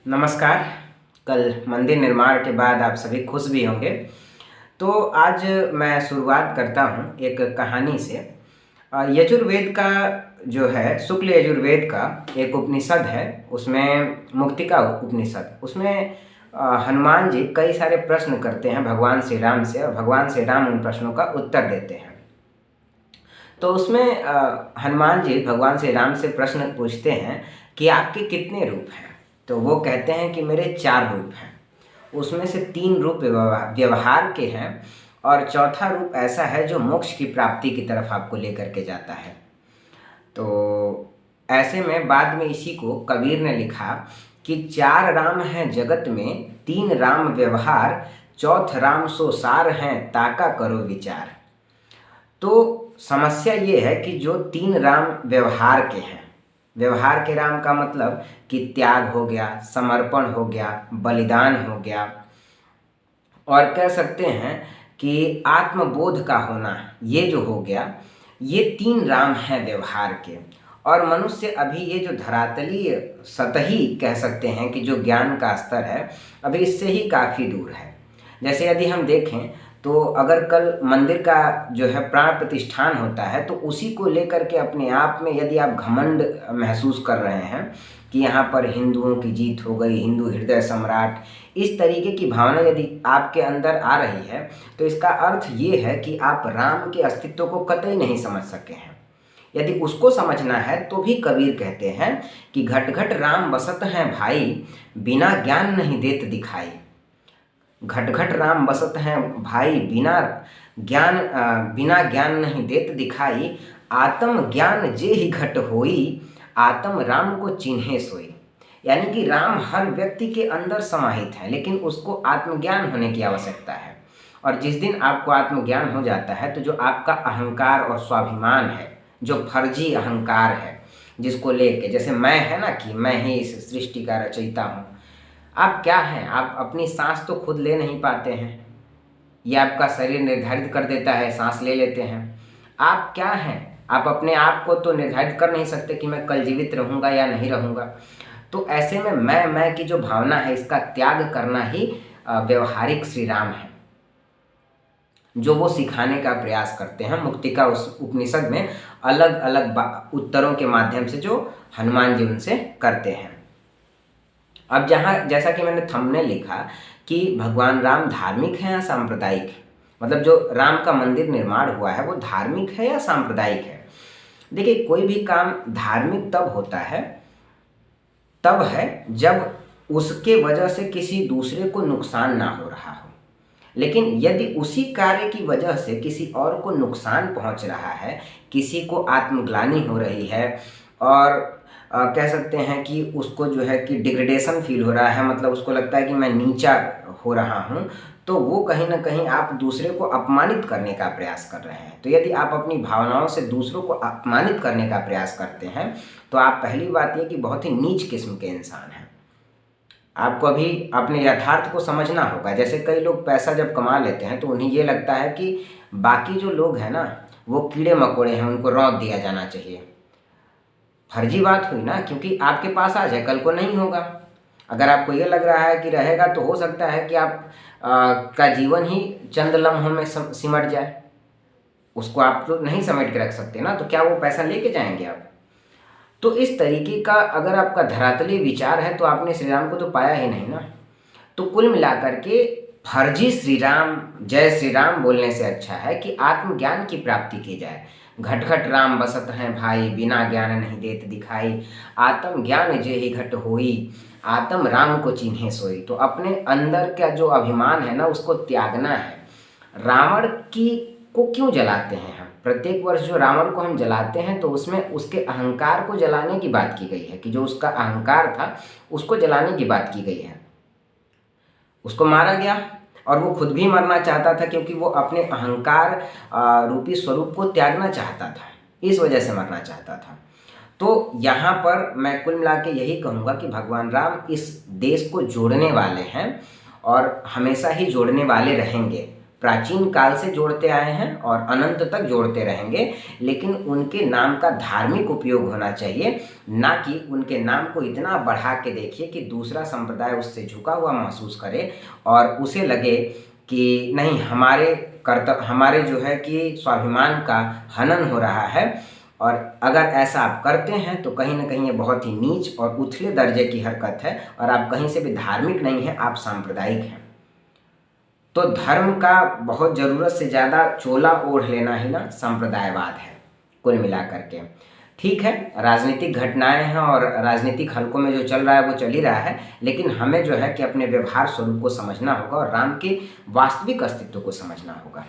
नमस्कार। कल मंदिर निर्माण के बाद आप सभी खुश भी होंगे। तो आज मैं शुरुआत करता हूँ एक कहानी से। यजुर्वेद का जो है, शुक्ल यजुर्वेद का एक उपनिषद है, उसमें मुक्तिका उपनिषद, उसमें हनुमान जी कई सारे प्रश्न करते हैं भगवान श्री राम से, और भगवान श्री राम उन प्रश्नों का उत्तर देते हैं। तो उसमें हनुमान जी भगवान श्री राम से प्रश्न पूछते हैं कि आपके कितने रूप हैं। तो वो कहते हैं कि मेरे 4 रूप हैं। उसमें से 3 रूप व्यवहार के हैं, और चौथा रूप ऐसा है जो मोक्ष की प्राप्ति की तरफ आपको लेकर के जाता है। तो ऐसे में बाद में इसी को कबीर ने लिखा कि 4 राम हैं जगत में, 3 राम व्यवहार, चौथ राम सो सार हैं, ताका करो विचार। तो समस्या ये है कि जो 3 राम व्यवहार के हैं, व्यवहार के राम का मतलब कि त्याग हो गया, समर्पण हो गया, बलिदान हो गया, और कह सकते हैं कि आत्मबोध का होना, ये जो हो गया, ये 3 राम हैं व्यवहार के। और मनुष्य अभी ये जो धरातलीय सतही कह सकते हैं कि जो ज्ञान का स्तर है, अभी इससे ही काफ़ी दूर है। जैसे यदि हम देखें तो अगर कल मंदिर का जो है प्राण प्रतिष्ठान होता है, तो उसी को लेकर के अपने आप में यदि आप घमंड महसूस कर रहे हैं कि यहाँ पर हिंदुओं की जीत हो गई, हिंदू हृदय सम्राट, इस तरीके की भावना यदि आपके अंदर आ रही है, तो इसका अर्थ ये है कि आप राम के अस्तित्व को कतई नहीं समझ सके हैं। यदि उसको समझना है तो भी कबीर कहते हैं कि घट घट राम बसत हैं भाई, बिना ज्ञान नहीं देत दिखाई। घट घट राम बसत हैं भाई, बिना ज्ञान नहीं देत दिखाई। आत्म ज्ञान जे ही घट होई, आत्म राम को चिन्हे सोई। यानी कि राम हर व्यक्ति के अंदर समाहित है, लेकिन उसको आत्मज्ञान होने की आवश्यकता है। और जिस दिन आपको आत्मज्ञान हो जाता है, तो जो आपका अहंकार और स्वाभिमान है, जो फर्जी अहंकार है, जिसको लेके, जैसे मैं है ना कि मैं ही इस सृष्टि का रचयिता हूँ। आप क्या हैं? आप अपनी सांस तो खुद ले नहीं पाते हैं, ये आपका शरीर निर्धारित कर देता है, सांस ले लेते हैं। आप क्या हैं? आप अपने आप को तो निर्धारित कर नहीं सकते कि मैं कल जीवित रहूँगा या नहीं रहूँगा। तो ऐसे में मैं की जो भावना है, इसका त्याग करना ही व्यवहारिक श्री राम है, जो वो सिखाने का प्रयास करते हैं मुक्तिका उस उपनिषद में अलग अलग उत्तरों के माध्यम से, जो हनुमान जी उनसे करते हैं। अब जैसा कि मैंने थंबनेल लिखा कि भगवान राम धार्मिक हैं या सांप्रदायिक, मतलब जो राम का मंदिर निर्माण हुआ है वो धार्मिक है या सांप्रदायिक है। देखिए, कोई भी काम धार्मिक तब है जब उसके वजह से किसी दूसरे को नुकसान ना हो रहा हो। लेकिन यदि उसी कार्य की वजह से किसी और को नुकसान पहुंच रहा है, किसी को आत्मग्लानि हो रही है, और कह सकते हैं कि उसको जो है कि डिग्रेडेशन फील हो रहा है, मतलब उसको लगता है कि मैं नीचा हो रहा हूँ, तो वो कहीं ना कहीं आप दूसरे को अपमानित करने का प्रयास कर रहे हैं। तो यदि आप अपनी भावनाओं से दूसरों को अपमानित करने का प्रयास करते हैं, तो आप, पहली बात ये कि बहुत ही नीच किस्म के इंसान हैं। आपको अभी अपने यथार्थ को समझना होगा। जैसे कई लोग पैसा जब कमा लेते हैं तो उन्हें ये लगता है कि बाकी जो लोग हैं ना, वो कीड़े मकोड़े हैं, उनको रौंद दिया जाना चाहिए। फर्जी बात हुई ना, क्योंकि आपके पास आज है, कल को नहीं होगा। अगर आपको ये लग रहा है कि रहेगा, तो हो सकता है कि आप का जीवन ही चंद लम्हों में सिमट जाए। उसको आप तो नहीं समेट के रख सकते ना, तो क्या वो पैसा लेके जाएंगे आप? तो इस तरीके का अगर आपका धरातलीय विचार है, तो आपने श्री राम को तो पाया ही नहीं ना। तो कुल मिलाकर के फर्जी श्री राम, जय श्री राम बोलने से अच्छा है कि आत्मज्ञान की प्राप्ति की जाए। घट घट राम बसत हैं भाई, बिना ज्ञान नहीं देत दिखाई। आत्म ज्ञान जे ही घट होई, आत्म राम को चिन्हे सोई। तो अपने अंदर का जो अभिमान है ना, उसको त्यागना है। रावण की को क्यों जलाते हैं हम? प्रत्येक वर्ष जो रावण को हम जलाते हैं, तो उसमें उसके अहंकार को जलाने की बात की गई है, कि जो उसका अहंकार था उसको जलाने की बात की गई है। उसको मारा गया, और वो खुद भी मरना चाहता था, क्योंकि वो अपने अहंकार रूपी स्वरूप को त्यागना चाहता था, इस वजह से मरना चाहता था। तो यहाँ पर मैं कुल मिला के यही कहूँगा कि भगवान राम इस देश को जोड़ने वाले हैं, और हमेशा ही जोड़ने वाले रहेंगे। प्राचीन काल से जोड़ते आए हैं और अनंत तक जोड़ते रहेंगे, लेकिन उनके नाम का धार्मिक उपयोग होना चाहिए, ना कि उनके नाम को इतना बढ़ा के देखिए कि दूसरा संप्रदाय उससे झुका हुआ महसूस करे और उसे लगे कि नहीं, हमारे जो है कि स्वाभिमान का हनन हो रहा है। और अगर ऐसा आप करते हैं तो कहीं न कहीं ये बहुत ही नीच और उथले दर्जे की हरकत है और आप कहीं से भी धार्मिक नहीं हैं, आप सांप्रदायिक हैं। तो धर्म का बहुत ज़रूरत से ज़्यादा चोला ओढ़ लेना ही ना सांप्रदायवाद है, कुल मिलाकर के। ठीक है, राजनीतिक घटनाएं हैं और राजनीतिक हलकों में जो चल रहा है वो चल ही रहा है, लेकिन हमें जो है कि अपने व्यवहार स्वरूप को समझना होगा और राम के वास्तविक अस्तित्व को समझना होगा।